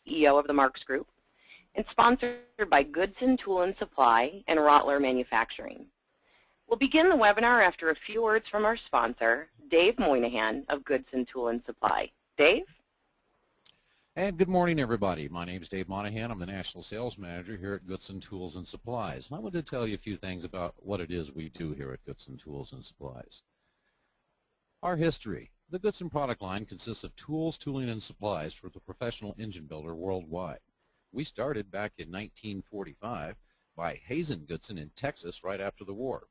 CEO of the Marx Group, and sponsored by Goodson Tool & Supply and Rottler Manufacturing. We'll begin the webinar after a few words from our sponsor, Dave Moynihan of Goodson Tool & Supply. Dave? And good morning, everybody. My name is Dave Moynihan. I'm the National Sales Manager here at Goodson Tools & Supplies. And I wanted to tell you a few things about what it is we do here at Goodson Tools & Supplies. Our history. The Goodson product line consists of tools, tooling, and supplies for the professional engine builder worldwide. We started back in 1945 by Hazen Goodson in Texas right after the war.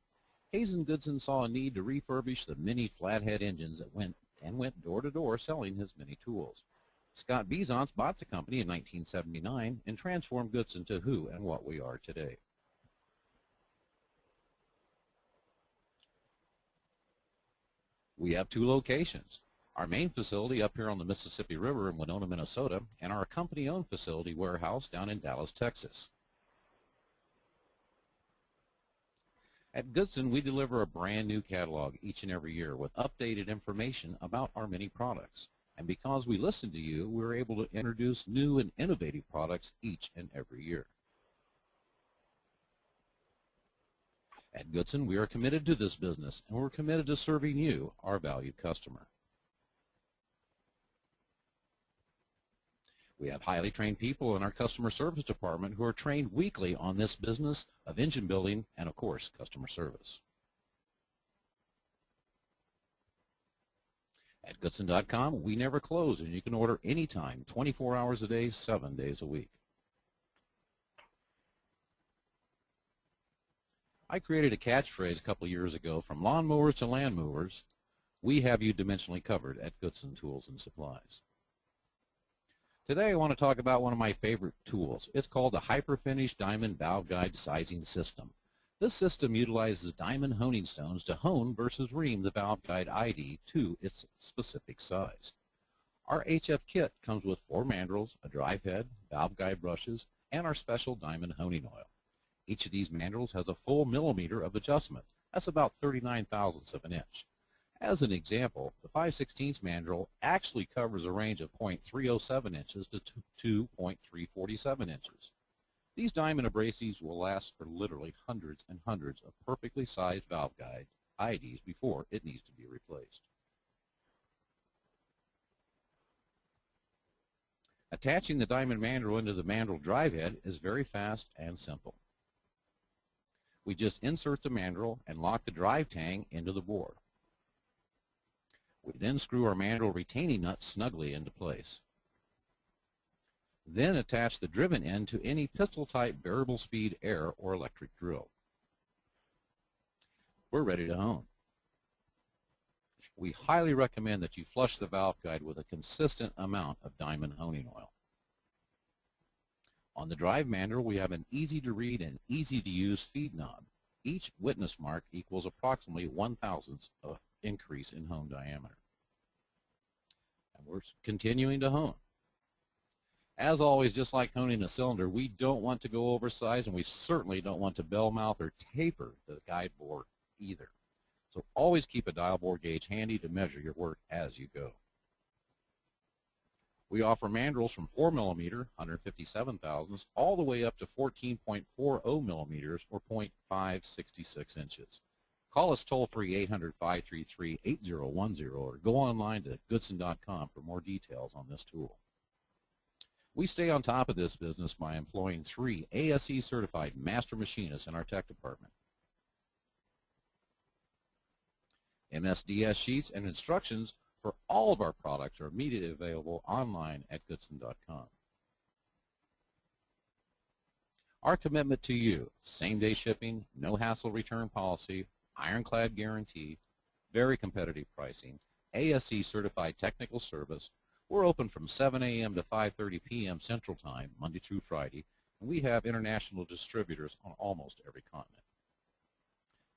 Hazen Goodson saw a need to refurbish the many flathead engines that went door to door selling his many tools. Scott Bezos bought the company in 1979 and transformed Goodson to who and what we are today. We have two locations. Our main facility up here on the Mississippi River in Winona, Minnesota, and our company-owned facility warehouse down in Dallas, Texas. At Goodson, we deliver a brand new catalog each and every year with updated information about our many products. And because we listen to you, we're able to introduce new and innovative products each and every year. At Goodson, we are committed to this business, and we're committed to serving you, our valued customer. We have highly trained people in our customer service department who are trained weekly on this business of engine building and, of course, customer service. At Goodson.com, we never close, and you can order anytime, 24 hours a day, 7 days a week. I created a catchphrase a couple years ago, from lawnmowers to land movers, we have you dimensionally covered at Goodson Tools & Supplies. Today I want to talk about one of my favorite tools. It's called the Hyperfinish Diamond Valve Guide Sizing System. This system utilizes diamond honing stones to hone versus ream the valve guide ID to its specific size. Our HF kit comes with 4 mandrels, a drive head, valve guide brushes, and our special diamond honing oil. Each of these mandrels has a full millimeter of adjustment. That's about 39 thousandths of an inch. As an example, the 5/16 mandrel actually covers a range of 0.307 inches to 0.347 inches. These diamond abrasives will last for literally hundreds and hundreds of perfectly sized valve guide IDs before it needs to be replaced. Attaching the diamond mandrel into the mandrel drive head is very fast and simple. We just insert the mandrel and lock the drive tang into the bore. We then screw our mandrel retaining nut snugly into place. Then attach the driven end to any pistol-type variable speed air or electric drill. We're ready to hone. We highly recommend that you flush the valve guide with a consistent amount of diamond honing oil. On the drive mandrel, we have an easy-to-read and easy-to-use feed knob. Each witness mark equals approximately 1/1000th of increase in hone diameter. And we're continuing to hone. As always, just like honing a cylinder, we don't want to go oversized, and we certainly don't want to bell mouth or taper the guide bore either. So always keep a dial bore gauge handy to measure your work as you go. We offer mandrels from 4 millimeter, 157 thousandths, all the way up to 14.40 millimeters, or 0.566 inches. Call us toll-free 800-533-8010, or go online to Goodson.com for more details on this tool. We stay on top of this business by employing 3 ASE-certified master machinists in our tech department. MSDS sheets and instructions for all of our products are immediately available online at Goodson.com. Our commitment to you: same-day shipping, no hassle return policy, ironclad guarantee, very competitive pricing, ASE-certified technical service. We're open from 7 a.m. to 5:30 p.m. Central Time, Monday through Friday, and we have international distributors on almost every continent.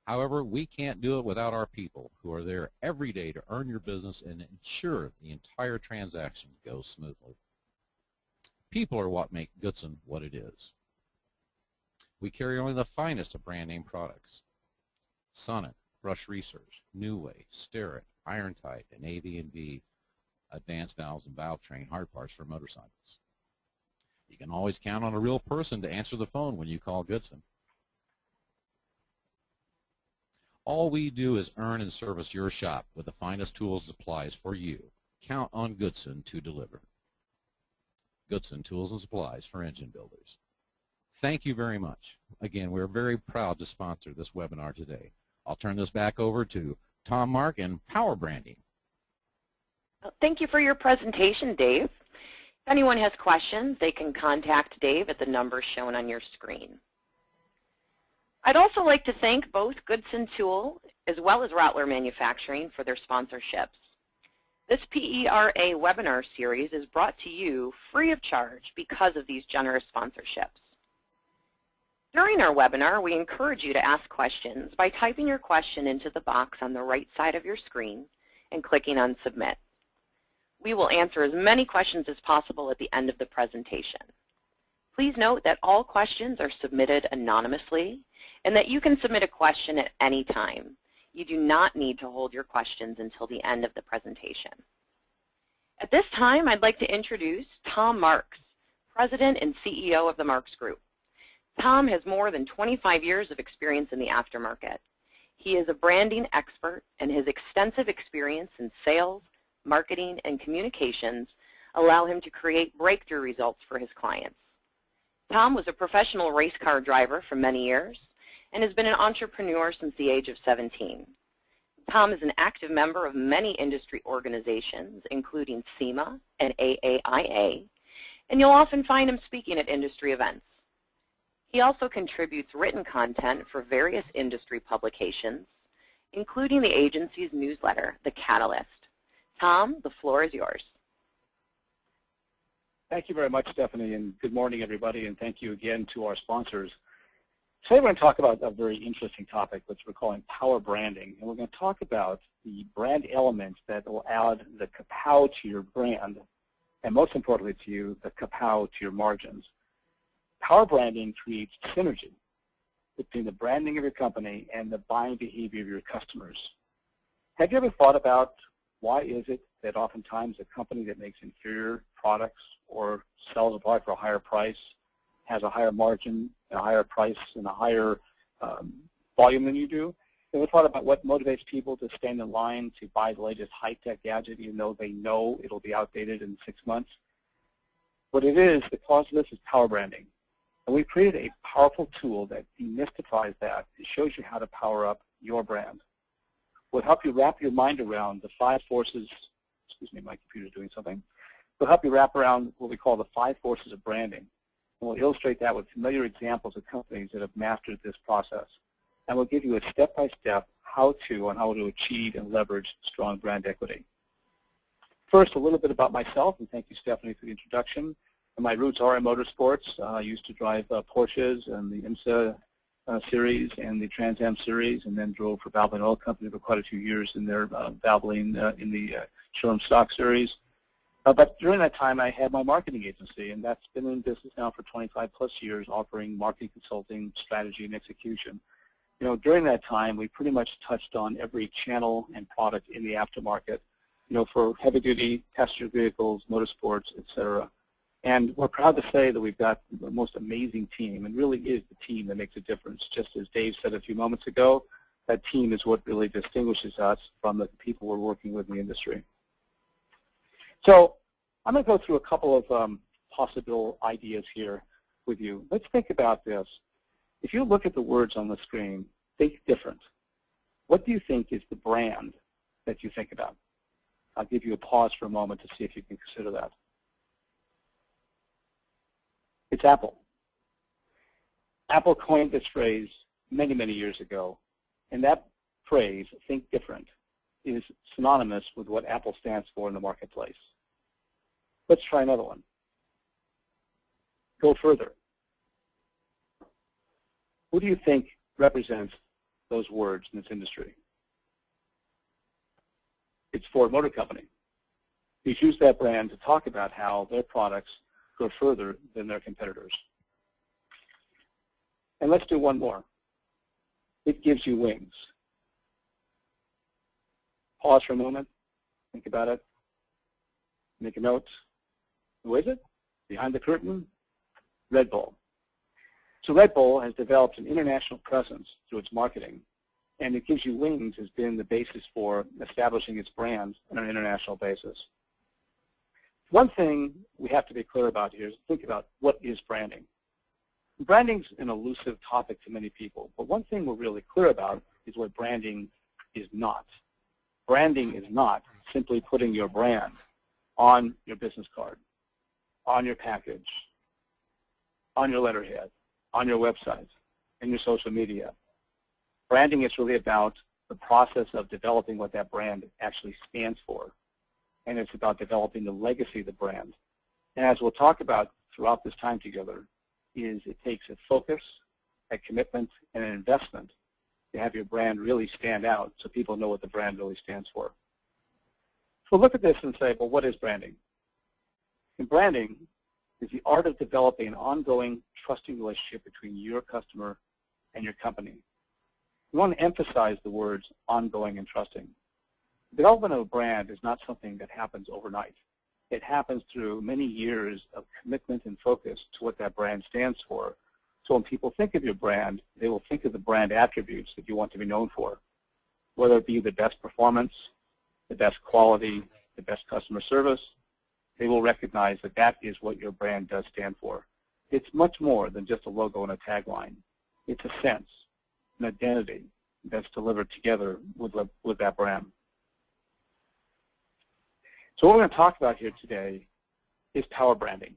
However, we can't do it without our people who are there every day to earn your business and ensure the entire transaction goes smoothly. People are what make Goodson what it is. We carry only the finest of brand name products: Sonnet, Brush Research, New Way, Starrett, Iron Tide, and AV&V advanced valves and valve train hard parts for motorcycles. You can always count on a real person to answer the phone when you call Goodson. All we do is earn and service your shop with the finest tools and supplies for you. Count on Goodson to deliver. Goodson Tools and Supplies for Engine Builders. Thank you very much. Again, we're very proud to sponsor this webinar today. I'll turn this back over to Tom Mark and Power Branding. Thank you for your presentation, Dave. If anyone has questions, they can contact Dave at the number shown on your screen. I'd also like to thank both Goodson Tool as well as Rottler Manufacturing for their sponsorships. This PERA webinar series is brought to you free of charge because of these generous sponsorships. During our webinar, we encourage you to ask questions by typing your question into the box on the right side of your screen and clicking on Submit. We will answer as many questions as possible at the end of the presentation. Please note that all questions are submitted anonymously and that you can submit a question at any time. You do not need to hold your questions until the end of the presentation. At this time, I'd like to introduce Tom Marx, President and CEO of the Marx Group. Tom has more than 25 years of experience in the aftermarket. He is a branding expert, and his extensive experience in sales, marketing, and communications allow him to create breakthrough results for his clients. Tom was a professional race car driver for many years and has been an entrepreneur since the age of 17. Tom is an active member of many industry organizations, including SEMA and AAIA, and you'll often find him speaking at industry events. He also contributes written content for various industry publications, including the agency's newsletter, The Catalyst. Tom, the floor is yours. Thank you very much, Stephanie, and good morning, everybody, and thank you again to our sponsors. Today we're going to talk about a very interesting topic, which we're calling power branding, and we're going to talk about the brand elements that will add the KA-POW to your brand, and most importantly to you, the KA-POW to your margins. Power branding creates synergy between the branding of your company and the buying behavior of your customers. Have you ever thought about why is it that oftentimes a company that makes inferior products or sells a product for a higher price has a higher margin, a higher price, and a higher volume than you do? Have you ever thought about what motivates people to stand in line to buy the latest high-tech gadget even though they know it'll be outdated in 6 months? What it is, the cause of this is power branding. And we've created a powerful tool that demystifies that. It shows you how to power up your brand. Will help you wrap your mind around the 5 forces, excuse me, my computer's doing something. Will help you wrap around what we call the 5 forces of branding. And we'll illustrate that with familiar examples of companies that have mastered this process. And we'll give you a step-by-step how-to on how to achieve and leverage strong brand equity. First, a little bit about myself, and thank you, Stephanie, for the introduction. My roots are in motorsports. I used to drive Porsches and the IMSA series and the Trans Am series, and then drove for Valvoline Oil Company for quite a few years in their Valvoline in the showroom stock series. But during that time, I had my marketing agency, and that's been in business now for 25 plus years, offering marketing consulting, strategy, and execution. You know, during that time, we pretty much touched on every channel and product in the aftermarket, you know, for heavy-duty passenger vehicles, motorsports, et cetera. And we're proud to say that we've got the most amazing team, and really is the team that makes a difference. Just as Dave said a few moments ago, that team is what really distinguishes us from the people we're working with in the industry. So I'm going to go through a couple of possible ideas here with you. Let's think about this. If you look at the words on the screen, think different. What do you think is the brand that you think about? I'll give you a pause for a moment to see if you can consider that. It's Apple. Apple coined this phrase many, many years ago, and that phrase, think different, is synonymous with what Apple stands for in the marketplace. Let's try another one. Go further. Who do you think represents those words in this industry? It's Ford Motor Company. He's used that brand to talk about how their products go further than their competitors. And let's do one more. It gives you wings. Pause for a moment. Think about it. Make a note. Who is it? Behind the curtain, Red Bull. So Red Bull has developed an international presence through its marketing, and It Gives You Wings has been the basis for establishing its brand on an international basis. One thing we have to be clear about here is think about what is branding. Branding is an elusive topic to many people, but one thing we're really clear about is what branding is not. Branding is not simply putting your brand on your business card, on your package, on your letterhead, on your website, and your social media. Branding is really about the process of developing what that brand actually stands for, and it's about developing the legacy of the brand. And as we'll talk about throughout this time together, it takes a focus, a commitment, and an investment to have your brand really stand out so people know what the brand really stands for. So look at this and say, well, what is branding? And branding is the art of developing an ongoing, trusting relationship between your customer and your company. We want to emphasize the words ongoing and trusting. The development of a brand is not something that happens overnight. It happens through many years of commitment and focus to what that brand stands for. So when people think of your brand, they will think of the brand attributes that you want to be known for, whether it be the best performance, the best quality, the best customer service. They will recognize that that is what your brand does stand for. It's much more than just a logo and a tagline. It's a sense, an identity that's delivered together with that brand. So what we're going to talk about here today is power branding.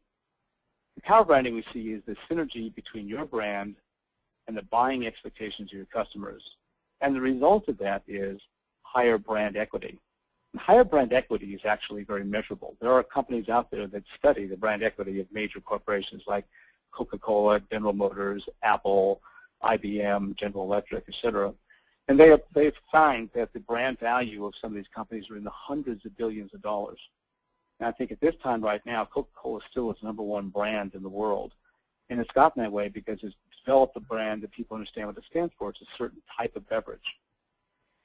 The power branding we see is the synergy between your brand and the buying expectations of your customers. And the result of that is higher brand equity. And higher brand equity is actually very measurable. There are companies out there that study the brand equity of major corporations like Coca-Cola, General Motors, Apple, IBM, General Electric, et cetera. And they've found that the brand value of some of these companies are in the hundreds of billions of dollars. And I think at this time right now, Coca-Cola still is the #1 brand in the world. And it's gotten that way because it's developed a brand that people understand what it stands for. It's a certain type of beverage.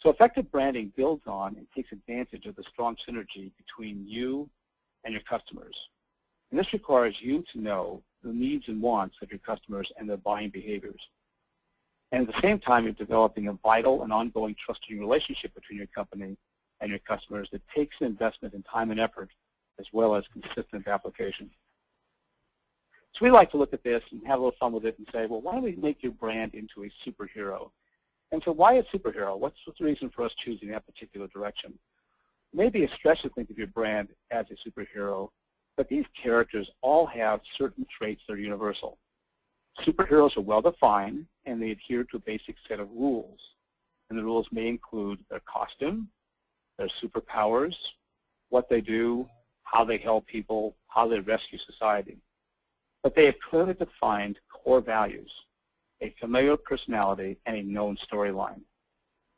So effective branding builds on and takes advantage of the strong synergy between you and your customers. And this requires you to know the needs and wants of your customers and their buying behaviors. And at the same time, you're developing a vital and ongoing trusting relationship between your company and your customers that takes investment in time and effort as well as consistent application. So we like to look at this and have a little fun with it and say, well, why don't we make your brand into a superhero? And so why a superhero? What's the reason for us choosing that particular direction? Maybe a stretch to think of your brand as a superhero, but these characters all have certain traits that are universal. Superheroes are well-defined, and they adhere to a basic set of rules. And the rules may include their costume, their superpowers, what they do, how they help people, how they rescue society. But they have clearly defined core values, a familiar personality, and a known storyline.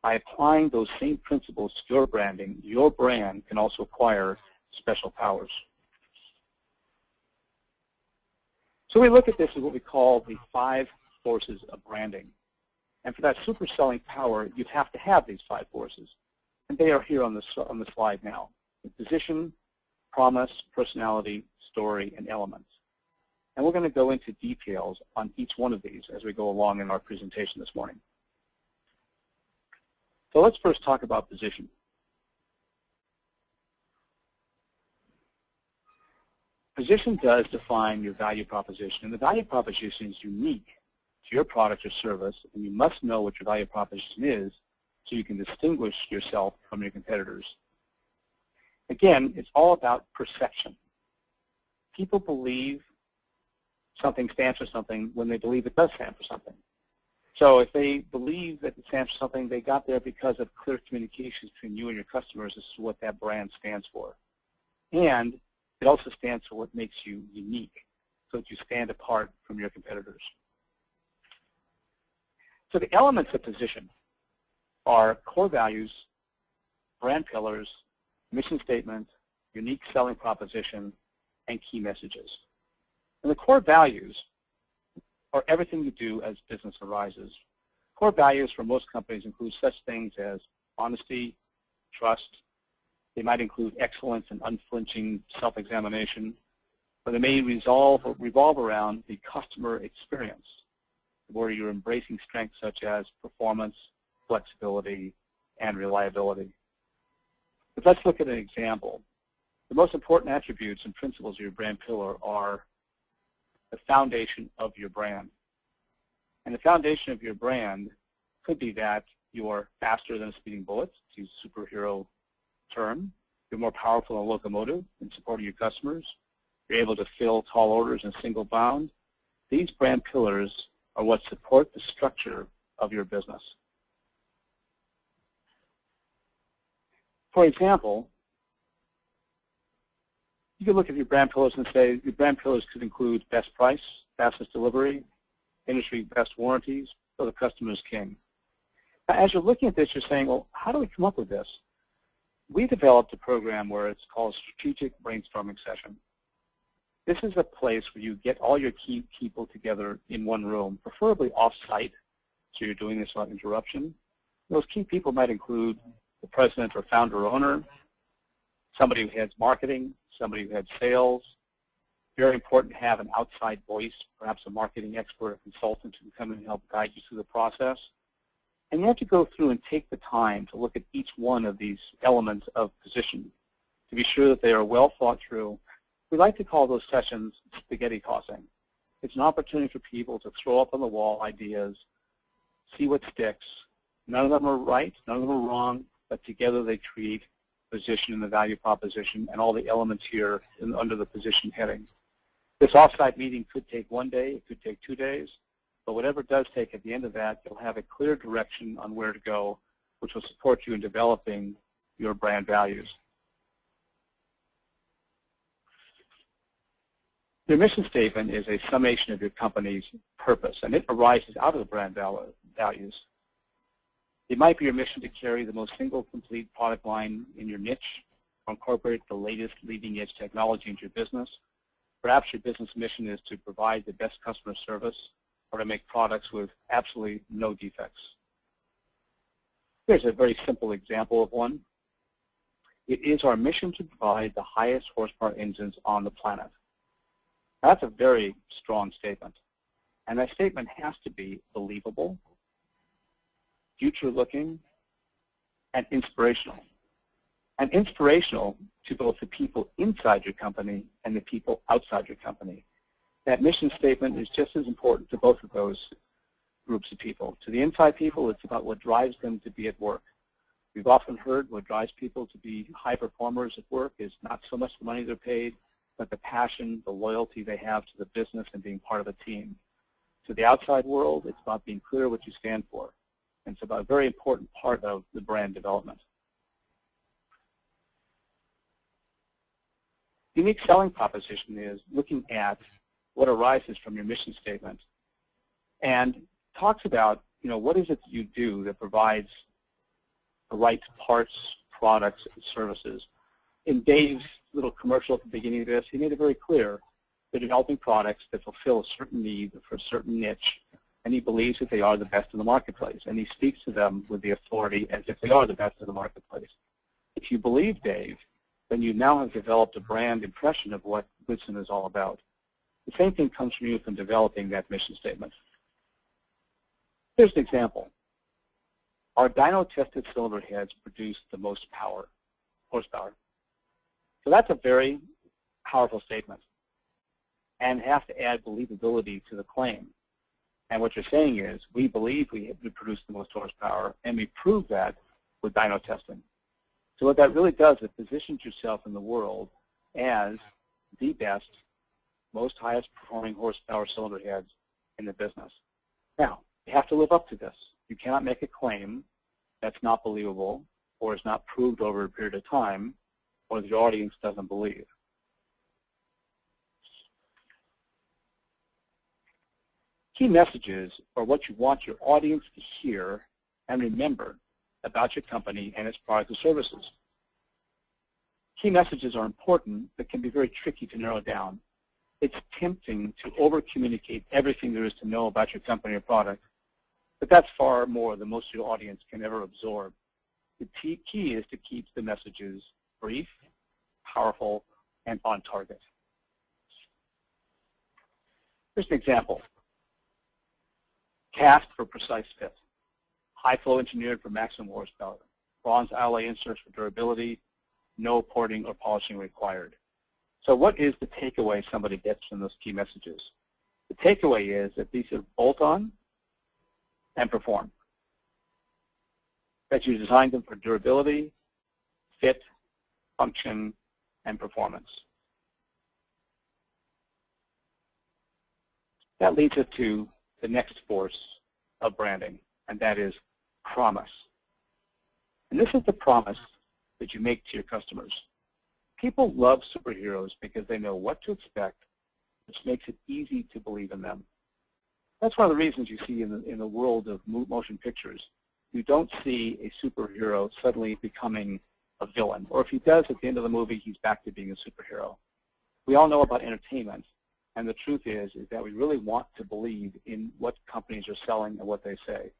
By applying those same principles to your branding, your brand can also acquire special powers. So we look at this as what we call the 5 forces of branding. And for that super selling power, you'd have to have these 5 forces. And they are here on the slide now. Position, promise, personality, story, and elements. And we're going to go into details on each one of these as we go along in our presentation this morning. So let's first talk about position. Position does define your value proposition, and the value proposition is unique to your product or service, and you must know what your value proposition is so you can distinguish yourself from your competitors. Again, it's all about perception. People believe something stands for something when they believe it does stand for something. So if they believe that it stands for something, they got there because of clear communications between you and your customers as to what that brand stands for. And it also stands for what makes you unique, so that you stand apart from your competitors. So the elements of position are core values, brand pillars, mission statement, unique selling proposition, and key messages. And the core values are everything you do as business arises. Core values for most companies include such things as honesty, trust. They might include excellence and unflinching self-examination, but they may revolve around the customer experience, where you're embracing strengths such as performance, flexibility, and reliability. But let's look at an example. The most important attributes and principles of your brand pillar are the foundation of your brand. And the foundation of your brand could be that you are faster than a speeding bullet, to use a superhero term. You're more powerful than a locomotive in supporting your customers. You're able to fill tall orders in a single bound. These brand pillars are what support the structure of your business. For example, you could look at your brand pillars and say your brand pillars could include best price, fastest delivery, industry best warranties, so the customer is king. Now, as you're looking at this, you're saying, well, how do we come up with this? We developed a program where it's called Strategic Brainstorming Session. This is a place where you get all your key people together in one room, preferably off-site, so you're doing this without interruption. Those key people might include the president or founder or owner, somebody who heads marketing, somebody who heads sales. Very important to have an outside voice, perhaps a marketing expert or consultant who can come in and help guide you through the process. And you have to go through and take the time to look at each one of these elements of position to be sure that they are well thought through. We like to call those sessions spaghetti tossing. It's an opportunity for people to throw up on the wall ideas, see what sticks. None of them are right, none of them are wrong, but together they create position and the value proposition and all the elements here under the position heading. This off-site meeting could take 1 day, it could take 2 days, but whatever it does take at the end of that, you'll have a clear direction on where to go, which will support you in developing your brand values. Your mission statement is a summation of your company's purpose, and it arises out of the brand values. It might be your mission to carry the most single complete product line in your niche, or incorporate the latest leading edge technology into your business. Perhaps your business mission is to provide the best customer service or to make products with absolutely no defects. Here's a very simple example of one. It is our mission to provide the highest horsepower engines on the planet. That's a very strong statement. And that statement has to be believable, future-looking, and inspirational. And inspirational to both the people inside your company and the people outside your company. That mission statement is just as important to both of those groups of people. To the inside people, it's about what drives them to be at work. We've often heard what drives people to be high performers at work is not so much the money they're paid, but the passion, the loyalty they have to the business and being part of a team. To the outside world, it's about being clear what you stand for. And it's about a very important part of the brand development. The unique selling proposition is looking at what arises from your mission statement and talks about, what is it that you do that provides the right parts, products, and services. In Dave's little commercial at the beginning of this, he made it very clear they're developing products that fulfill a certain need for a certain niche, and he believes that they are the best in the marketplace, and he speaks to them with the authority as if they are the best in the marketplace. If you believe Dave, then you now have developed a brand impression of what Goodson is all about. The same thing comes from you from developing that mission statement. Here's an example. Our dyno-tested cylinder heads produce the most horsepower. So that's a very powerful statement and have to add believability to the claim. And what you're saying is, we believe we produce the most horsepower, and we prove that with dyno testing. So what that really does is positions yourself in the world as the best, most highest performing horsepower cylinder heads in the business. Now, you have to live up to this. You cannot make a claim that's not believable or is not proved over a period of time or the audience doesn't believe. Key messages are what you want your audience to hear and remember about your company and its products and services. Key messages are important, but can be very tricky to narrow down. It's tempting to over-communicate everything there is to know about your company or product, but that's far more than most of your audience can ever absorb. The key is to keep the messages brief, powerful, and on target. Here's an example. Cast for precise fit. High flow engineered for maximum horsepower. Bronze alloy inserts for durability. No porting or polishing required. So what is the takeaway somebody gets from those key messages? The takeaway is that these are bolt-on and perform. That you designed them for durability, fit, function, and performance. That leads us to the next force of branding, and that is promise. And this is the promise that you make to your customers. People love superheroes because they know what to expect, which makes it easy to believe in them. That's one of the reasons you see in the world of motion pictures. You don't see a superhero suddenly becoming a villain. Or if he does at the end of the movie, he's back to being a superhero. We all know about entertainment. And the truth is that we really want to believe in what companies are selling and what they say.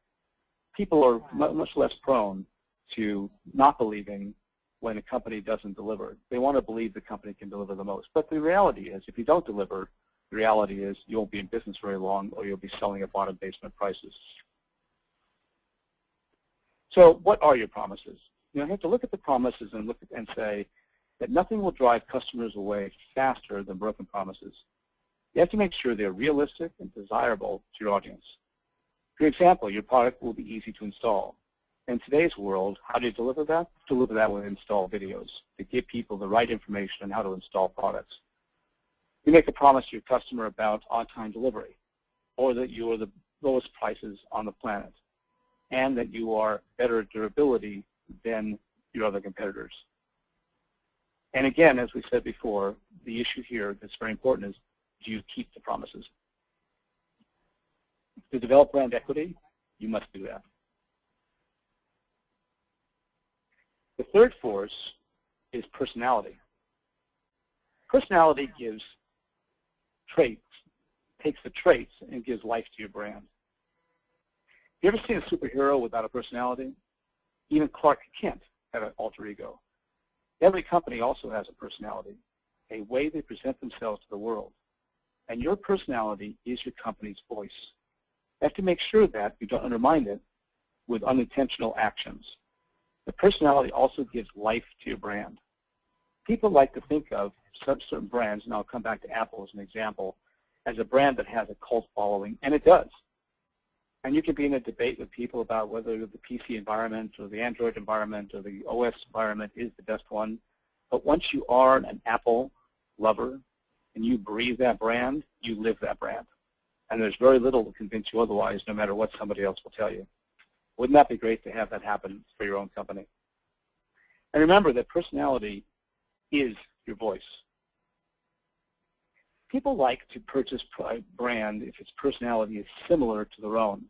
People are much less prone to not believing when a company doesn't deliver. They want to believe the company can deliver the most. But the reality is, if you don't deliver, the reality is you won't be in business very long, or you'll be selling at bottom basement prices. So what are your promises? You have to look at the promises and look and say that nothing will drive customers away faster than broken promises. You have to make sure they're realistic and desirable to your audience. For example, your product will be easy to install. In today's world, how do you deliver that? Deliver that with install videos to give people the right information on how to install products. You make a promise to your customer about on-time delivery, or that you are the lowest prices on the planet, and that you are better at durability than your other competitors. And again, as we said before, the issue here that's very important is, do you keep the promises? To develop brand equity, you must do that. The third force is personality. Personality gives traits, takes the traits and gives life to your brand. You ever seen a superhero without a personality? Even Clark Kent had an alter ego. Every company also has a personality, a way they present themselves to the world. And your personality is your company's voice. You have to make sure that you don't undermine it with unintentional actions. The personality also gives life to your brand. People like to think of certain brands, and I'll come back to Apple as an example, as a brand that has a cult following, and it does. And you can be in a debate with people about whether the PC environment or the Android environment or the OS environment is the best one. But once you are an Apple lover and you breathe that brand, you live that brand. And there's very little to convince you otherwise, no matter what somebody else will tell you. Wouldn't that be great to have that happen for your own company? And remember that personality is your voice. People like to purchase a brand if its personality is similar to their own.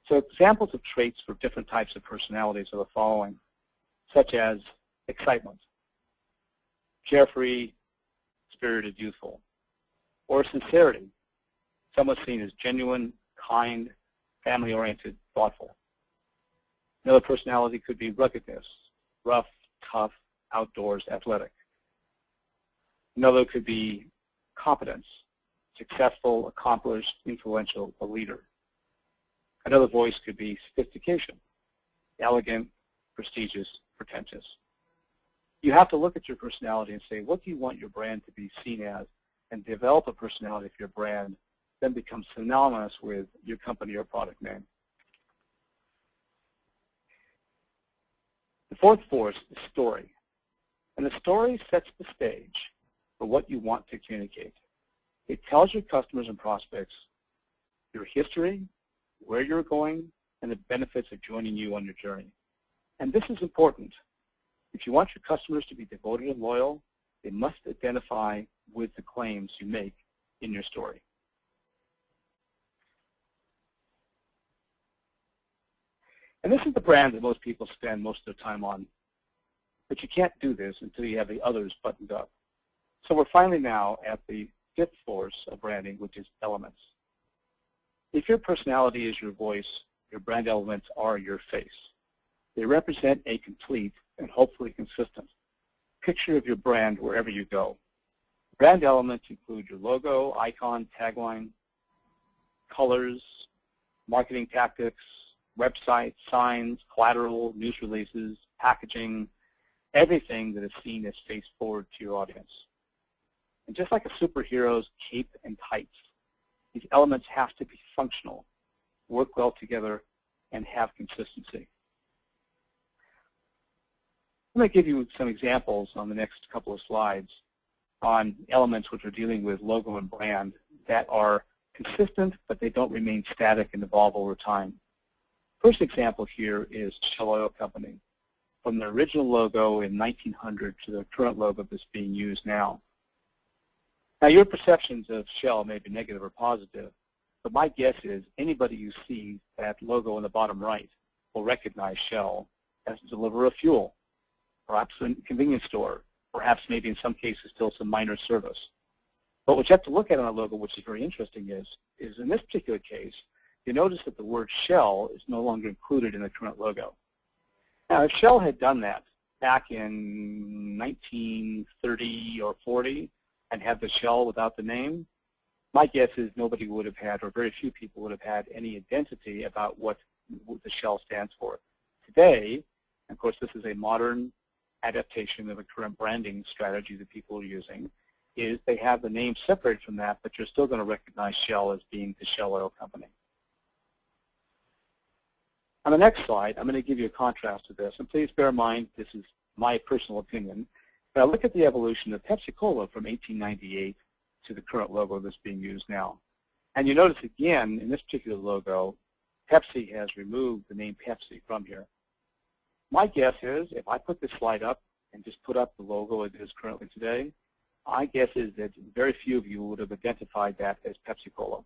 So examples of traits for different types of personalities are the following, such as excitement, carefree, spirited, youthful, or sincerity. Someone seen as genuine, kind, family-oriented, thoughtful. Another personality could be ruggedness, rough, tough, outdoors, athletic. Another could be competence, successful, accomplished, influential, a leader. Another voice could be sophistication, elegant, prestigious, pretentious. You have to look at your personality and say, what do you want your brand to be seen as, and develop a personality for your brand, then become synonymous with your company or product name. The fourth force is story. And the story sets the stage for what you want to communicate. It tells your customers and prospects your history, where you're going, and the benefits of joining you on your journey. And this is important. If you want your customers to be devoted and loyal, they must identify with the claims you make in your story. And this is the brand that most people spend most of their time on. But you can't do this until you have the others buttoned up. So we're finally now at the fifth force of branding, which is elements. If your personality is your voice, your brand elements are your face. They represent a complete and hopefully consistent picture of your brand wherever you go. Brand elements include your logo, icon, tagline, colors, marketing tactics, websites, signs, collateral, news releases, packaging, everything that is seen as face forward to your audience. And just like a superhero's cape and tights, these elements have to be functional, work well together, and have consistency. I'm going to give you some examples on the next couple of slides on elements which are dealing with logo and brand that are consistent, but they don't remain static and evolve over time. First example here is Shell Oil Company, from the original logo in 1900 to the current logo that's being used now. Now, your perceptions of Shell may be negative or positive, but my guess is anybody who sees that logo in the bottom right will recognize Shell as a deliverer of fuel, perhaps a convenience store, perhaps maybe in some cases still some minor service. But what you have to look at on a logo, which is very interesting, is in this particular case, you notice that the word Shell is no longer included in the current logo. Now, if Shell had done that back in 1930 or 40 and had the Shell without the name, my guess is nobody would have had, or very few people would have had, any identity about what the Shell stands for. Today, of course, this is a modern adaptation of a current branding strategy that people are using, is they have the name separated from that, but you're still going to recognize Shell as being the Shell Oil Company. On the next slide, I'm going to give you a contrast to this, and please bear in mind this is my personal opinion, but I look at the evolution of Pepsi-Cola from 1898 to the current logo that's being used now. And you notice again, in this particular logo, Pepsi has removed the name Pepsi from here. My guess is if I put this slide up and just put up the logo it is currently today, my guess is that very few of you would have identified that as Pepsi-Cola.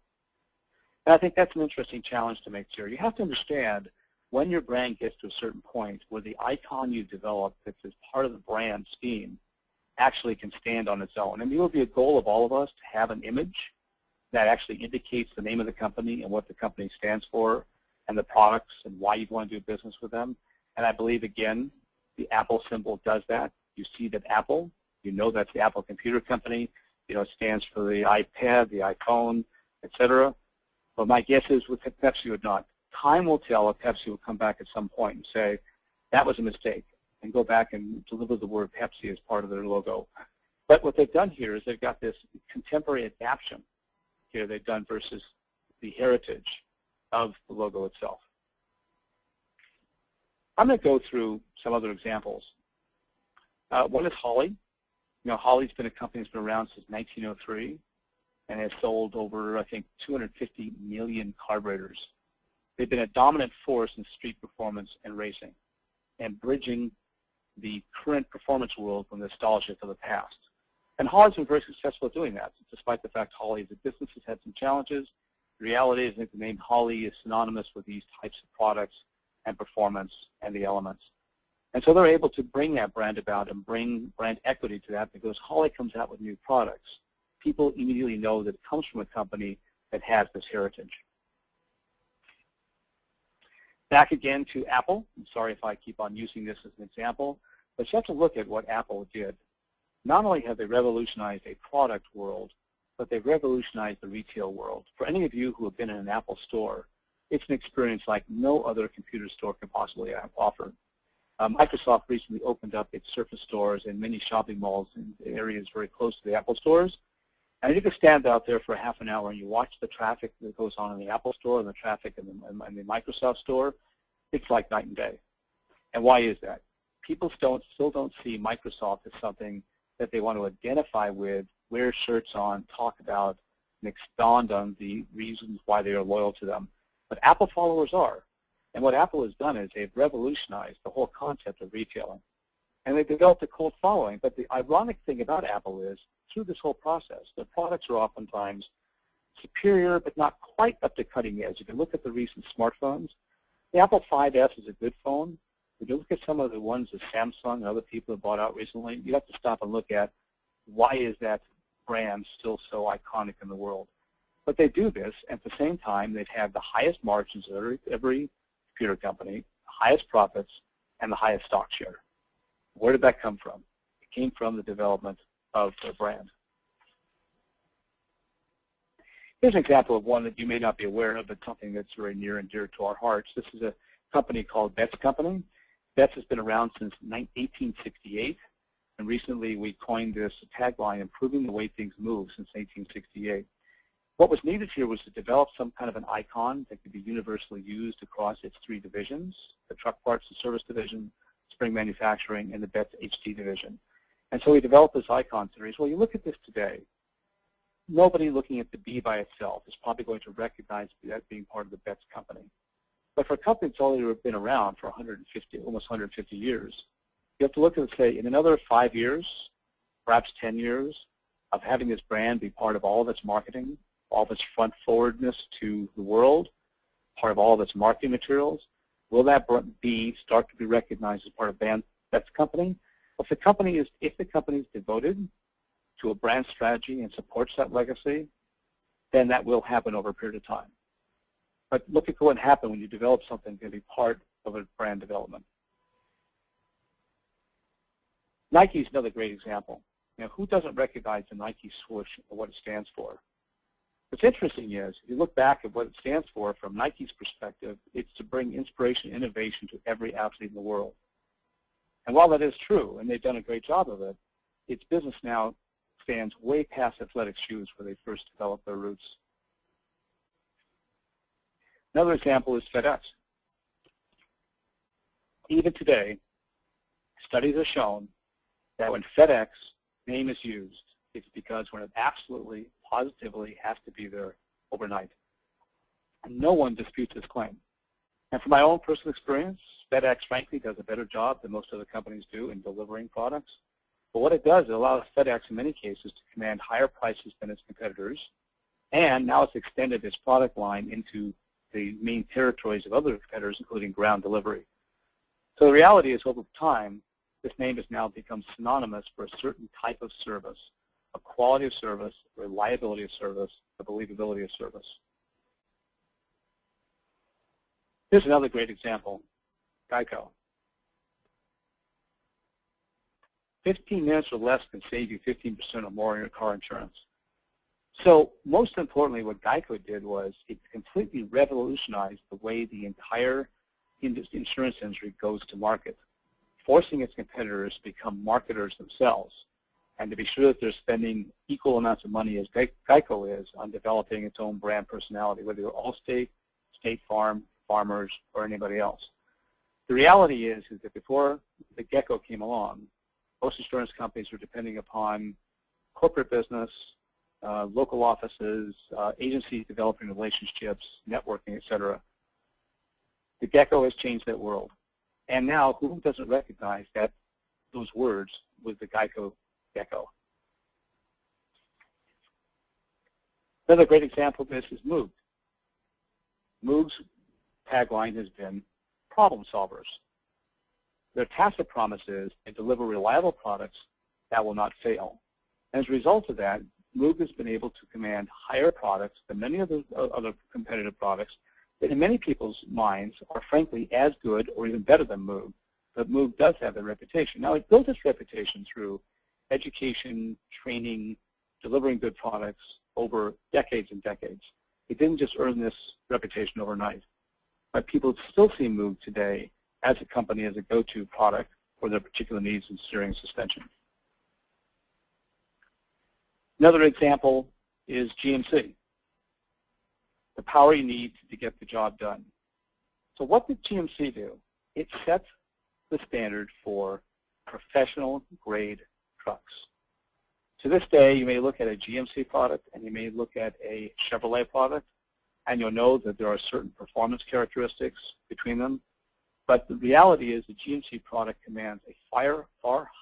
And I think that's an interesting challenge to make here. You have to understand when your brand gets to a certain point where the icon you develop that's as part of the brand scheme actually can stand on its own. And it will be a goal of all of us to have an image that actually indicates the name of the company and what the company stands for and the products and why you want to do business with them. And I believe, again, the Apple symbol does that. You see that Apple, you know that's the Apple Computer Company. You know, it stands for the iPad, the iPhone, etc. But my guess is with Pepsi would not. Time will tell if Pepsi will come back at some point and say, that was a mistake, and go back and deliver the word Pepsi as part of their logo. But what they've done here is they've got this contemporary adaptation here they've done versus the heritage of the logo itself. I'm going to go through some other examples. One is Holly. You know, Holly's been a company that's been around since 1903 and has sold over, I think, 250 million carburetors. They've been a dominant force in street performance and racing and bridging the current performance world from nostalgia to the past. And Holly's been very successful at doing that, despite the fact Holly as a business has had some challenges. The reality is that the name Holly is synonymous with these types of products and performance and the elements. And so they're able to bring that brand about and bring brand equity to that because Holly comes out with new products. People immediately know that it comes from a company that has this heritage. Back again to Apple. I'm sorry if I keep on using this as an example, but you have to look at what Apple did. Not only have they revolutionized a product world, but they've revolutionized the retail world. For any of you who have been in an Apple store, it's an experience like no other computer store can possibly offer. Microsoft recently opened up its Surface stores in many shopping malls in areas very close to the Apple stores. And you can stand out there for half an hour and you watch the traffic that goes on in the Apple store and the traffic in the Microsoft store. It's like night and day. And why is that? People still don't see Microsoft as something that they want to identify with, wear shirts on, talk about, and expound on the reasons why they are loyal to them. But Apple followers are. And what Apple has done is they've revolutionized the whole concept of retailing. And they've developed a cult following. But the ironic thing about Apple is, through this whole process, their products are oftentimes superior but not quite up to cutting edge. If you look at the recent smartphones, the Apple 5S is a good phone. If you look at some of the ones that Samsung and other people have bought out recently, you have to stop and look at why is that brand still so iconic in the world. But they do this, and at the same time, they've had the highest margins of every computer company, the highest profits, and the highest stock share. Where did that come from? It came from the development of their brand. Here's an example of one that you may not be aware of, but something that's very near and dear to our hearts. This is a company called Betts Company. Betts has been around since 1868, and recently we coined this tagline, improving the way things move, since 1868. What was needed here was to develop some kind of an icon that could be universally used across its three divisions, the truck parts and service division, spring manufacturing, and the Betts HT division. And so we developed this icon series. Well, you look at this today, nobody looking at the B by itself is probably going to recognize that being part of the Betts company. But for a company that's already been around for 150, almost 150 years, you have to look at it and say, in another 5 years, perhaps 10 years, of having this brand be part of all of its marketing, all of its front forwardness to the world, part of all of its marketing materials, will that B start to be recognized as part of Betts company? If the company is devoted to a brand strategy and supports that legacy, then that will happen over a period of time. But look at what happened when you develop something that can be part of a brand development. Nike is another great example. You know, who doesn't recognize the Nike swoosh or what it stands for? What's interesting is, if you look back at what it stands for from Nike's perspective, it's to bring inspiration and innovation to every athlete in the world. And while that is true, and they've done a great job of it, its business now stands way past athletic shoes where they first developed their roots. Another example is FedEx. Even today, studies have shown that when FedEx name is used, it's because when it absolutely, positively has to be there overnight. And no one disputes this claim. And from my own personal experience, FedEx, frankly, does a better job than most other companies do in delivering products. But what it does, it allows FedEx in many cases to command higher prices than its competitors. And now it's extended its product line into the main territories of other competitors, including ground delivery. So the reality is, over time, this name has now become synonymous for a certain type of service, a quality of service, reliability of service, a believability of service. Here's another great example, Geico. 15 minutes or less can save you 15% or more in your car insurance. So most importantly, what Geico did was it completely revolutionized the way the entire insurance industry goes to market, forcing its competitors to become marketers themselves and to be sure that they're spending equal amounts of money as Geico is on developing its own brand personality, whether you're Allstate, State Farm, Farmers, or anybody else. The reality is that before the Gecko came along, most insurance companies were depending upon corporate business, local offices, agencies developing relationships, networking, et cetera. The Gecko has changed that world. And now, who doesn't recognize that those words with the Geico Gecko? Another great example of this is Moog. Moog's tagline has been problem solvers. Their tacit promise is they deliver reliable products that will not fail. As a result of that, Moog has been able to command higher products than many of the other competitive products that in many people's minds are frankly as good or even better than Moog. But Moog does have that reputation. Now, it built its reputation through education, training, delivering good products over decades and decades. It didn't just earn this reputation overnight. But people still see Moog today as a company, as a go-to product for their particular needs in steering and suspension. Another example is GMC, the power you need to get the job done. So what did GMC do? It sets the standard for professional-grade trucks. To this day, you may look at a GMC product and you may look at a Chevrolet product, and you'll know that there are certain performance characteristics between them. But the reality is the GMC product commands a far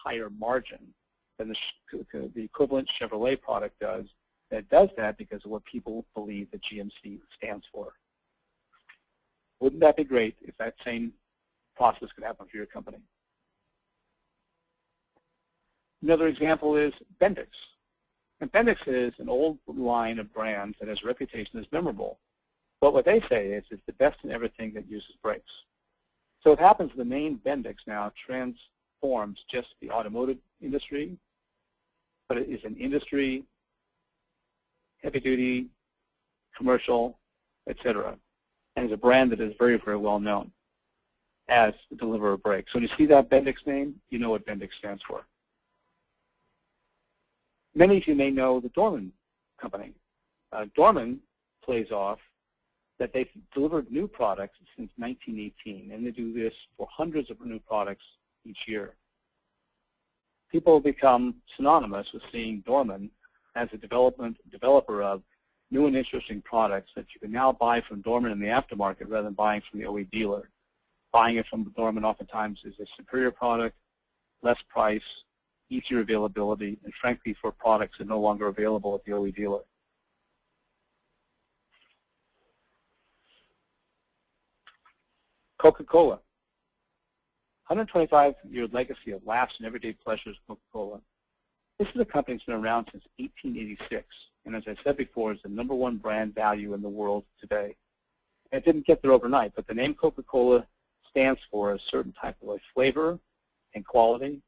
higher margin than the equivalent Chevrolet product does. And it does that because of what people believe that GMC stands for. Wouldn't that be great if that same process could happen for your company? Another example is Bendix. And Bendix is an old line of brands that has a reputation as memorable. But what they say is it's the best in everything that uses brakes. So it happens the name Bendix now transforms just the automotive industry, but it is an industry, heavy-duty, commercial, etc. And is a brand that is very, very well known as the deliverer of brakes. So when you see that Bendix name, you know what Bendix stands for. Many of you may know the Dorman company. Dorman plays off that they've delivered new products since 1918, and they do this for hundreds of new products each year. People become synonymous with seeing Dorman as a developer of new and interesting products that you can now buy from Dorman in the aftermarket rather than buying from the OE dealer. Buying it from Dorman oftentimes is a superior product, less price, easier availability, and frankly for products that are no longer available at the OE dealer. Coca-Cola. 125-year legacy of laughs and everyday pleasures, Coca-Cola. This is a company that's been around since 1886, and as I said before, is the #1 brand value in the world today. And it didn't get there overnight, but the name Coca-Cola stands for a certain type of flavor and quality.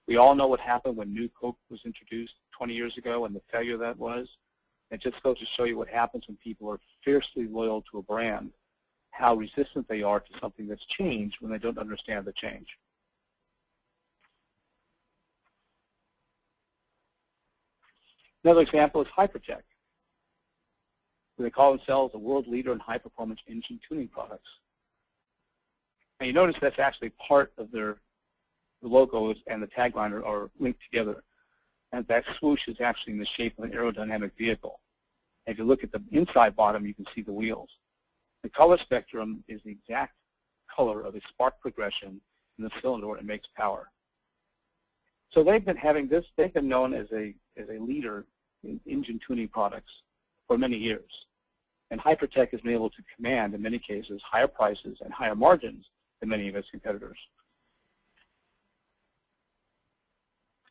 We all know what happened when New Coke was introduced 20 years ago and the failure that was. It just goes to show you what happens when people are fiercely loyal to a brand, how resistant they are to something that's changed when they don't understand the change. Another example is Hypertech. They call themselves a world leader in high-performance engine tuning products. And you notice that's actually part of their logos and the tagline are linked together. And that swoosh is actually in the shape of an aerodynamic vehicle. And if you look at the inside bottom, you can see the wheels. The color spectrum is the exact color of a spark progression in the cylinder when it makes power. So they've been having this, they've been known as a leader in engine tuning products for many years. And Hypertech has been able to command, in many cases, higher prices and higher margins than many of its competitors.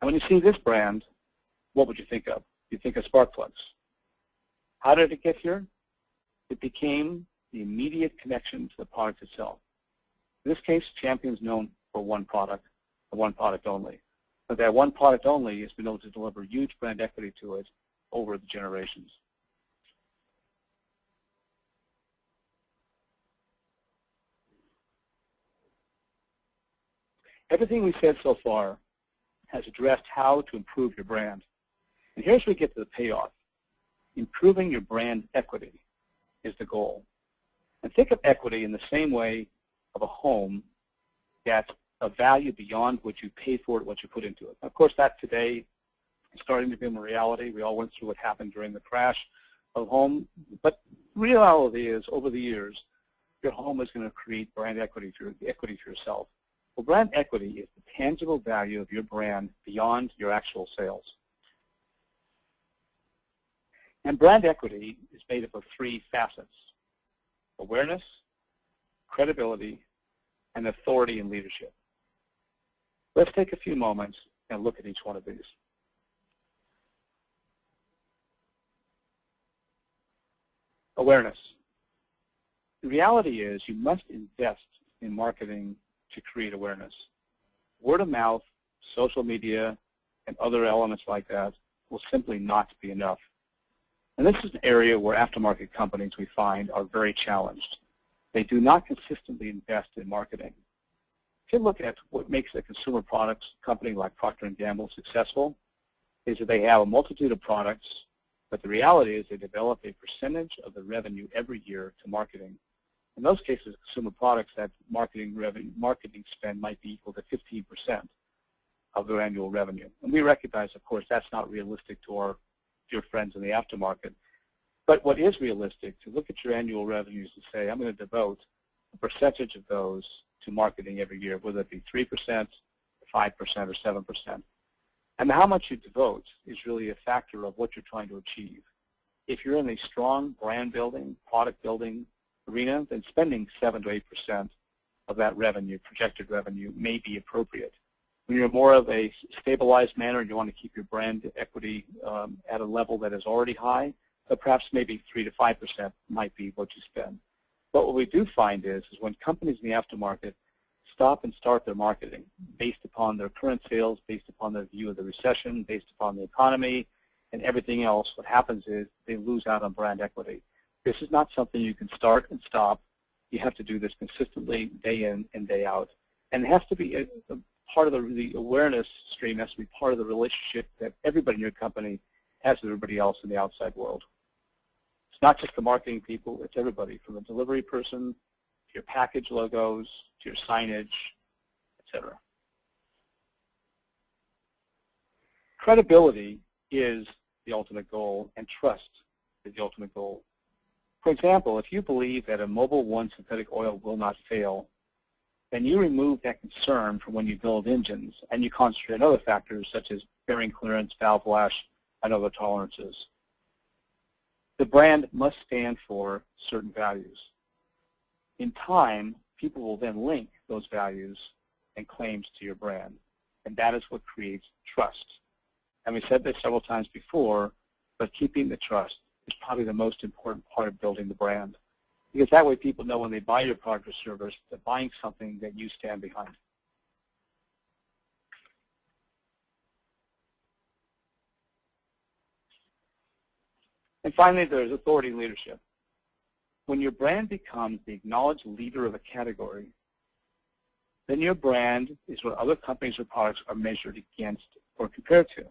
And when you see this brand, what would you think of? You think of spark plugs. How did it get here? It became the immediate connection to the product itself. In this case, Champion's known for one product only. But that one product only has been able to deliver huge brand equity to it over the generations. Everything we said so far has addressed how to improve your brand. And here's where we get to the payoff. Improving your brand equity is the goal. And think of equity in the same way of a home that's a value beyond what you pay for it, what you put into it. Of course, that today is starting to become a reality. We all went through what happened during the crash of home. But reality is, over the years, your home is going to create brand equity for yourself. Well, brand equity is the tangible value of your brand beyond your actual sales. And brand equity is made up of 3 facets: awareness, credibility, and authority and leadership. Let's take a few moments and look at each one of these. Awareness. The reality is you must invest in marketing to create awareness. Word of mouth, social media, and other elements like that will simply not be enough. And this is an area where aftermarket companies, we find, are very challenged. They do not consistently invest in marketing. If you look at what makes a consumer products company like Procter & Gamble successful, is that they have a multitude of products, but the reality is they develop a percentage of the revenue every year to marketing. In those cases, consumer products, that marketing spend might be equal to 15% of their annual revenue. And we recognize, of course, that's not realistic to our dear friends in the aftermarket. But what is realistic, to look at your annual revenues and say, I'm going to devote a percentage of those to marketing every year, whether it be 3%, 5%, or 7%. And how much you devote is really a factor of what you're trying to achieve. If you're in a strong brand building, product building arena, then spending 7 to 8% of that revenue, projected revenue, may be appropriate. When you're more of a stabilized manner and you want to keep your brand equity at a level that is already high, but perhaps maybe 3 to 5% might be what you spend. But what we do find is when companies in the aftermarket stop and start their marketing based upon their current sales, based upon their view of the recession, based upon the economy, and everything else, what happens is they lose out on brand equity. This is not something you can start and stop. You have to do this consistently, day in and day out. And it has to be a part of the awareness stream, has to be part of the relationship that everybody in your company has with everybody else in the outside world. It's not just the marketing people, it's everybody, from the delivery person to your package logos, to your signage, etc. Credibility is the ultimate goal, and trust is the ultimate goal. For example, if you believe that a Mobil 1 synthetic oil will not fail, then you remove that concern from when you build engines, and you concentrate on other factors such as bearing clearance, valve lash, and other tolerances. The brand must stand for certain values. In time, people will then link those values and claims to your brand, and that is what creates trust. And we said this several times before, but keeping the trust is probably the most important part of building the brand. Because that way people know when they buy your product or service, they're buying something that you stand behind. And finally, there's authority leadership. When your brand becomes the acknowledged leader of a category, then your brand is what other companies or products are measured against or compared to.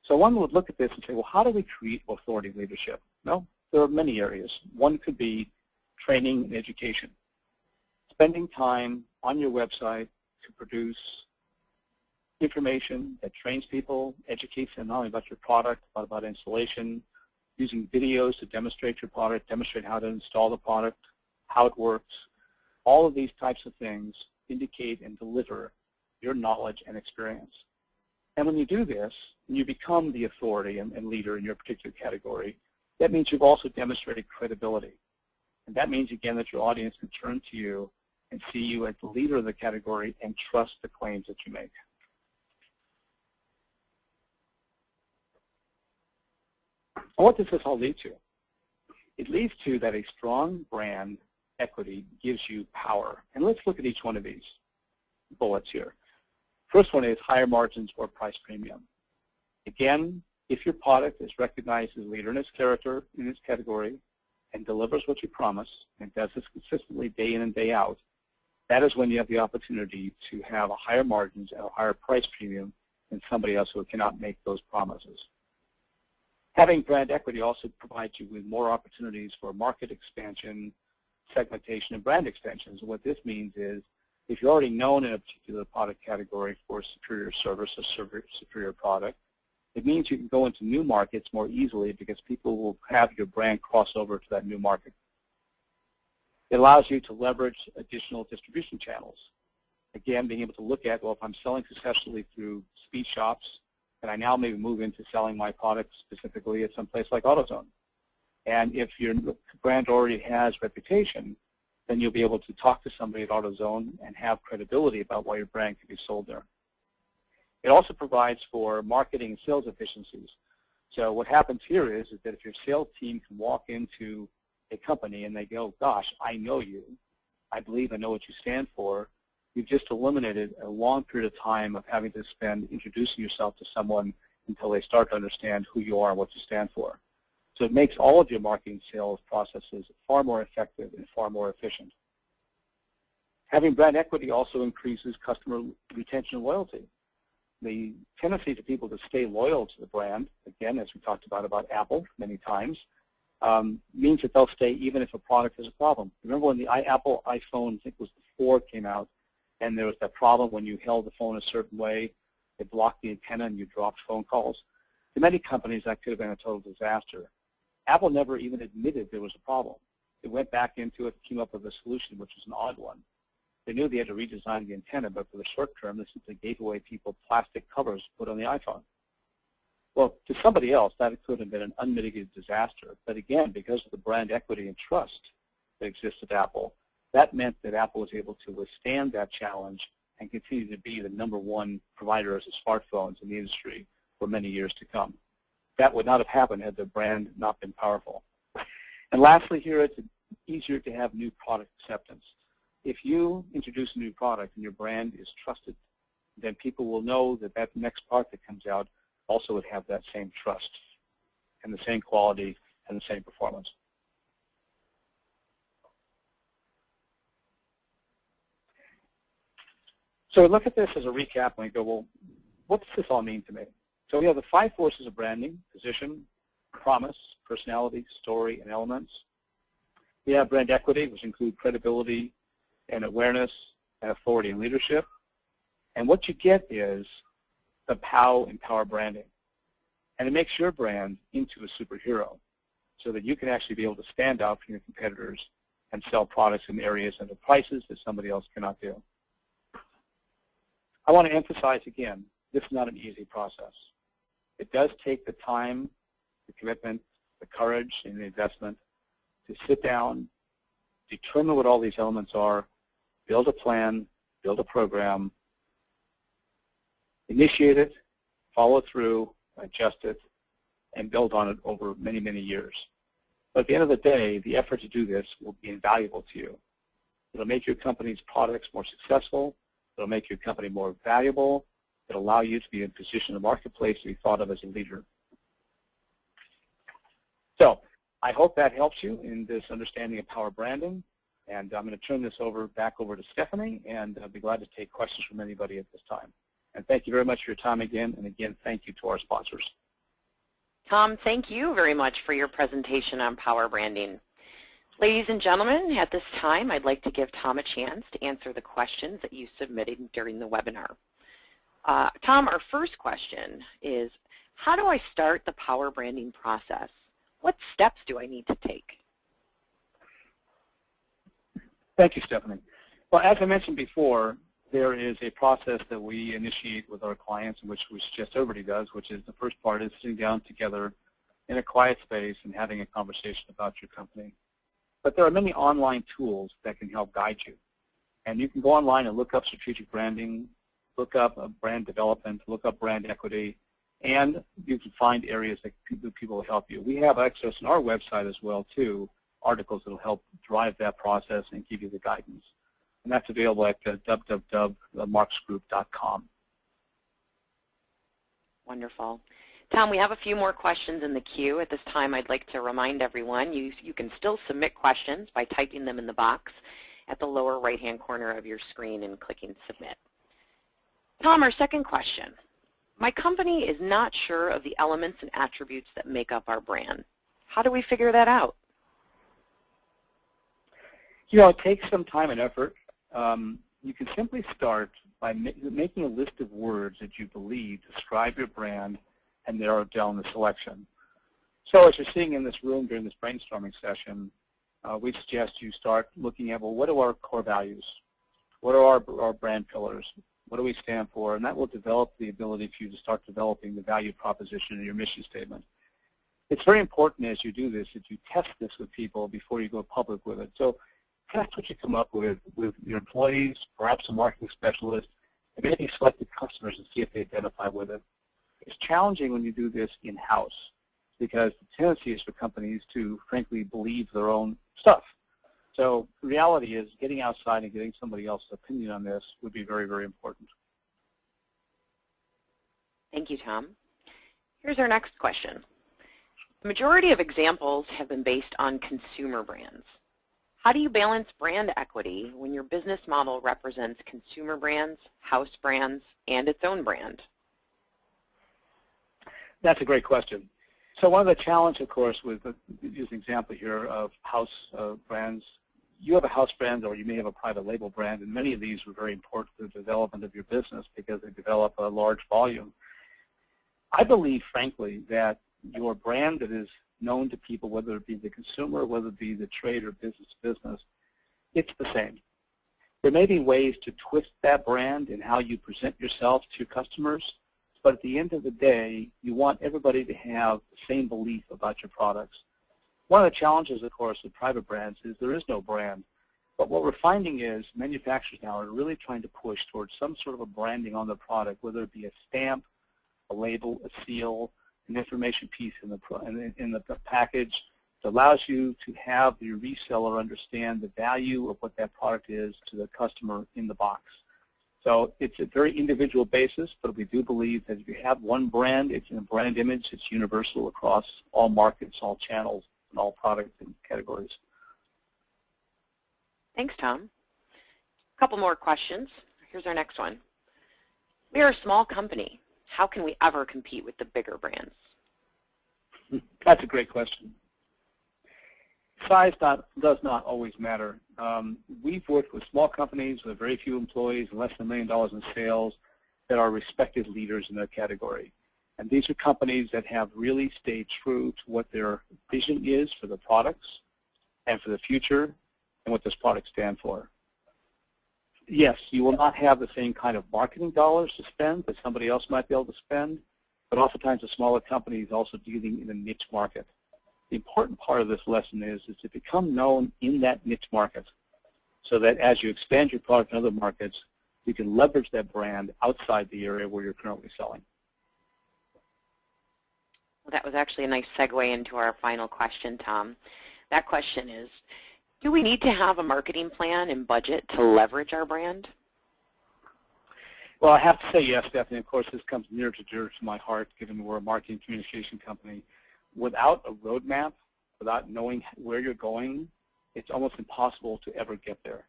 So one would look at this and say, well, how do we create authority leadership? Well, there are many areas. One could be training and education. Spending time on your website to produce information that trains people, educates them not only about your product, but about installation, using videos to demonstrate your product, demonstrate how to install the product, how it works. All of these types of things indicate and deliver your knowledge and experience. And when you do this, and you become the authority and leader in your particular category, that means you've also demonstrated credibility. And that means, again, that your audience can turn to you and see you as the leader of the category and trust the claims that you make. And what does this all lead to? It leads to that a strong brand equity gives you power. And let's look at each one of these bullets here. First one is higher margins or price premium. Again, if your product is recognized as a leader in its character, in its category, and delivers what you promise, and does this consistently day in and day out, that is when you have the opportunity to have a higher margins and a higher price premium than somebody else who cannot make those promises. Having brand equity also provides you with more opportunities for market expansion, segmentation, and brand extensions. And what this means is, if you're already known in a particular product category for superior service or superior product, it means you can go into new markets more easily because people will have your brand cross over to that new market. It allows you to leverage additional distribution channels. Again, being able to look at, well, if I'm selling successfully through speed shops, and I now maybe move into selling my products specifically at some place like AutoZone. And if your brand already has reputation, then you'll be able to talk to somebody at AutoZone and have credibility about why your brand can be sold there. It also provides for marketing and sales efficiencies. So what happens here is that if your sales team can walk into a company and they go, gosh, I know you, I believe I know what you stand for, you've just eliminated a long period of time of having to spend introducing yourself to someone until they start to understand who you are and what you stand for. So it makes all of your marketing sales processes far more effective and far more efficient. Having brand equity also increases customer retention and loyalty. The tendency for people to stay loyal to the brand, again, as we talked about Apple many times, means that they'll stay even if a product has a problem. Remember when the Apple iPhone, I think it was the 4, came out, and there was that problem when you held the phone a certain way, it blocked the antenna and you dropped phone calls? To many companies, that could have been a total disaster. Apple never even admitted there was a problem. It went back into it, came up with a solution, which was an odd one. They knew they had to redesign the antenna, but for the short term, they simply gave away people plastic covers to put on the iPhone. Well, to somebody else, that could have been an unmitigated disaster. But again, because of the brand equity and trust that exists at Apple, that meant that Apple was able to withstand that challenge and continue to be the #1 provider of smartphones in the industry for many years to come. That would not have happened had the brand not been powerful. And lastly here, it's easier to have new product acceptance. If you introduce a new product and your brand is trusted, then people will know that that next product that comes out also would have that same trust and the same quality and the same performance. So we look at this as a recap and we go, well, what does this all mean to me? So we have the 5 forces of branding: position, promise, personality, story, and elements. We have brand equity, which include credibility and awareness and authority and leadership. And what you get is the POW in power branding. And it makes your brand into a superhero so that you can actually be able to stand out from your competitors and sell products in areas and at prices that somebody else cannot do. I want to emphasize again, this is not an easy process. It does take the time, the commitment, the courage, and the investment to sit down, determine what all these elements are, build a plan, build a program, initiate it, follow through, adjust it, and build on it over many, many years. But at the end of the day, the effort to do this will be invaluable to you. It'll make your company's products more successful. It'll make your company more valuable. It'll allow you to be in a position in the marketplace to be thought of as a leader. So I hope that helps you in this understanding of power branding. And I'm going to turn this back over to Stephanie, and I'll be glad to take questions from anybody at this time. And thank you very much for your time again. And again, thank you to our sponsors. Tom, thank you very much for your presentation on power branding. Ladies and gentlemen, at this time, I'd like to give Tom a chance to answer the questions that you submitted during the webinar. Tom, our first question is, how do I start the power branding process? What steps do I need to take? Thank you, Stephanie. Well, as I mentioned before, there is a process that we initiate with our clients, which we suggest everybody does, which is the first part is sitting down together in a quiet space and having a conversation about your company. But there are many online tools that can help guide you. And you can go online and look up strategic branding, look up brand development, look up brand equity, and you can find areas that people will help you. We have access on our website as well, too, articles that will help drive that process and give you the guidance. And that's available at www.marxgroup.com. Wonderful. Tom, we have a few more questions in the queue. At this time, I'd like to remind everyone you can still submit questions by typing them in the box at the lower right-hand corner of your screen and clicking Submit. Tom, our second question. My company is not sure of the elements and attributes that make up our brand. How do we figure that out? You know, it takes some time and effort. You can simply start by making a list of words that you believe describe your brand and narrow down the selection. So as you're seeing in this room during this brainstorming session, we suggest you start looking at, well, what are our core values? What are our brand pillars? What do we stand for? And that will develop the ability for you to start developing the value proposition in your mission statement. It's very important as you do this that you test this with people before you go public with it. So test what you come up with your employees, perhaps a marketing specialist, and maybe selected customers and see if they identify with it. It's challenging when you do this in-house because the tendency is for companies to, frankly, believe their own stuff. So the reality is getting outside and getting somebody else's opinion on this would be very, very important. Thank you, Tom. Here's our next question. The majority of examples have been based on consumer brands. How do you balance brand equity when your business model represents consumer brands, house brands, and its own brand? That's a great question. So one of the challenges, of course, with use an example here of house brands, you have a house brand or you may have a private label brand, and many of these are very important to the development of your business because they develop a large volume. I believe, frankly, that your brand that is known to people, whether it be the consumer, whether it be the trade or business, it's the same. There may be ways to twist that brand in how you present yourself to your customers, but at the end of the day, you want everybody to have the same belief about your products. One of the challenges, of course, with private brands is there is no brand. But what we're finding is manufacturers now are really trying to push towards some sort of a branding on the product, whether it be a stamp, a label, a seal, an information piece in the package that allows you to have your reseller understand the value of what that product is to the customer in the box. So it's a very individual basis, but we do believe that if you have one brand, it's a brand image, it's universal across all markets, all channels, and all products and categories. Thanks, Tom. A couple more questions. Here's our next one. We are a small company. How can we ever compete with the bigger brands? That's a great question. Size does not always matter. We've worked with small companies with very few employees, less than $1 million in sales, that are respected leaders in their category. And these are companies that have really stayed true to what their vision is for the products and for the future and what those products stand for. Yes, you will not have the same kind of marketing dollars to spend that somebody else might be able to spend, but oftentimes a smaller company is also dealing in a niche market. The important part of this lesson is to become known in that niche market so that as you expand your product in other markets, you can leverage that brand outside the area where you're currently selling. Well, that was actually a nice segue into our final question, Tom. That question is, do we need to have a marketing plan and budget to leverage our brand? Well, I have to say yes, Stephanie. Of course, this comes near to dear to my heart, given we're a marketing communication company. Without a roadmap, without knowing where you're going, it's almost impossible to ever get there.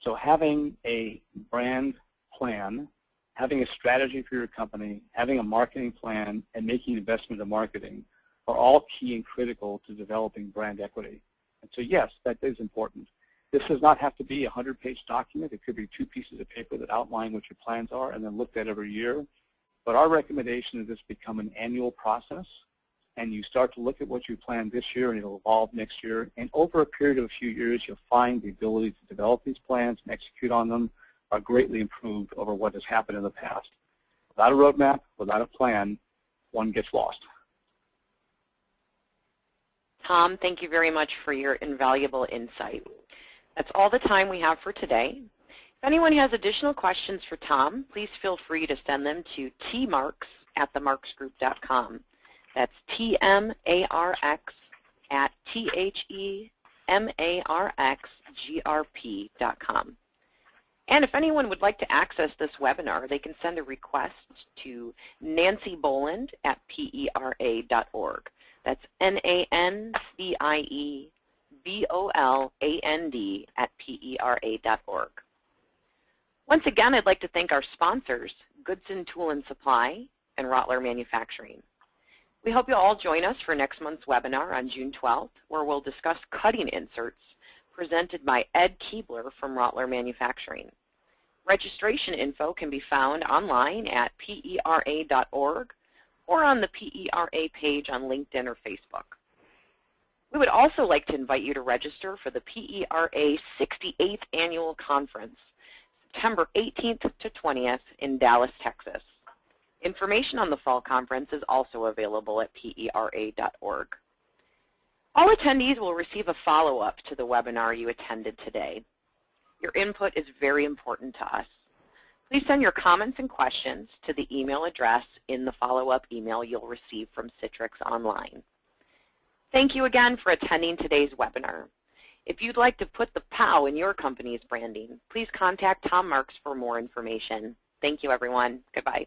So having a brand plan, having a strategy for your company, having a marketing plan, and making investment in marketing are all key and critical to developing brand equity. And so yes, that is important. This does not have to be a 100-page document. It could be 2 pieces of paper that outline what your plans are and then looked at every year. But our recommendation is this become an annual process, and you start to look at what you planned this year and it'll evolve next year. And over a period of a few years, you'll find the ability to develop these plans and execute on them are greatly improved over what has happened in the past. Without a roadmap, without a plan, one gets lost. Tom, thank you very much for your invaluable insight. That's all the time we have for today. If anyone has additional questions for Tom, please feel free to send them to tmarx@themarxgroup.com. That's TMARX@THEMARXGRP.com. And if anyone would like to access this webinar, they can send a request to Nancy Boland at PERA.org. That's NANCIEBOLAND at PERA.org. Once again, I'd like to thank our sponsors, Goodson Tool and Supply and Rottler Manufacturing. We hope you'll all join us for next month's webinar on June 12th, where we'll discuss cutting inserts presented by Ed Keebler from Rottler Manufacturing. Registration info can be found online at PERA.org or on the PERA page on LinkedIn or Facebook. We would also like to invite you to register for the PERA 68th Annual Conference, September 18th to 20th in Dallas, Texas. Information on the fall conference is also available at PERA.org. All attendees will receive a follow-up to the webinar you attended today. Your input is very important to us. Please send your comments and questions to the email address in the follow-up email you'll receive from Citrix Online. Thank you again for attending today's webinar. If you'd like to put the POW in your company's branding, please contact Tom Marx for more information. Thank you, everyone. Goodbye.